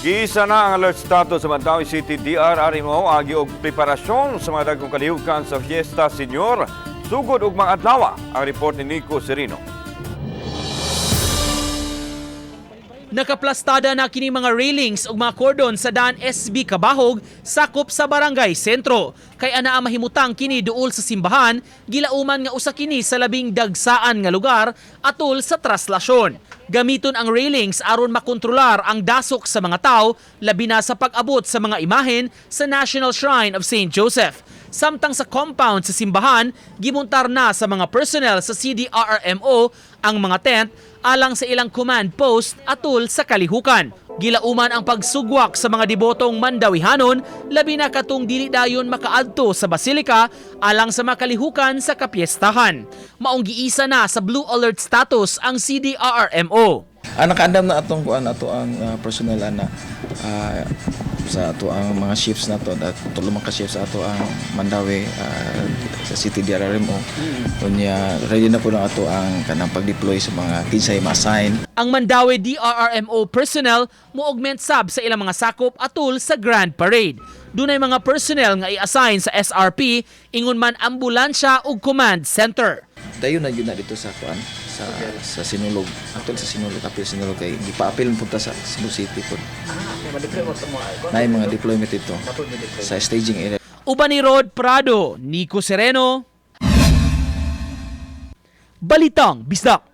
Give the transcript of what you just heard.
Giisa na ang alert status sa Mandawi City DRRMO agi og preparasyon sa mga dagkong kalihukan sa Fiesta Senior. Sugod og mga adlaw ang report ni Nico Serino. Nakaplastada na kini mga railings ug mga cordon sa daan SB Kabahog sakop sa Barangay Sentro. Kay ana mahimutang kini duol sa simbahan, gilauman nga usa kini sa labing dagsaan nga lugar atol sa traslasyon. Gamiton ang railings aron makontrolar ang dasok sa mga tao, labi na sa pag-abot sa mga imahen sa National Shrine of St. Joseph. Samtang sa compound sa simbahan, gimuntar na sa mga personnel sa CDRRMO ang mga tent alang sa ilang command post atol sa kalihukan. Gilauman ang pagsugwak sa mga debotong Mandawihanon, labi na katong dili dayon makaadto sa basilika alang sa makalihukan sa kapiestahan. Maong giisa na sa blue alert status ang CDRRMO. Nakaandam na atong kuan ato ang personnel sa ato ang mga shifts na to at tulo ka shifts sa ato ang Mandawi sa City DRRMO. Unya ready na po na ato ang kanang pag-deploy sa mga kinsay ma-assign. Ang Mandawi DRRMO personnel mo-augment sab sa ilang mga sakop atol sa Grand Parade. Dunay mga personnel nga i-assign sa SRP ingon man ambulansya ug command center. Dayon na yun na dito sa kuan sa Sinulog. Atol sa Sinulog, apil Sinulog kay gipa-apil punta sa Cebu City po. Na mga deployment ito sa staging area. Uban ni Rod Prado, Nico Sereno, Balitang Bisdak.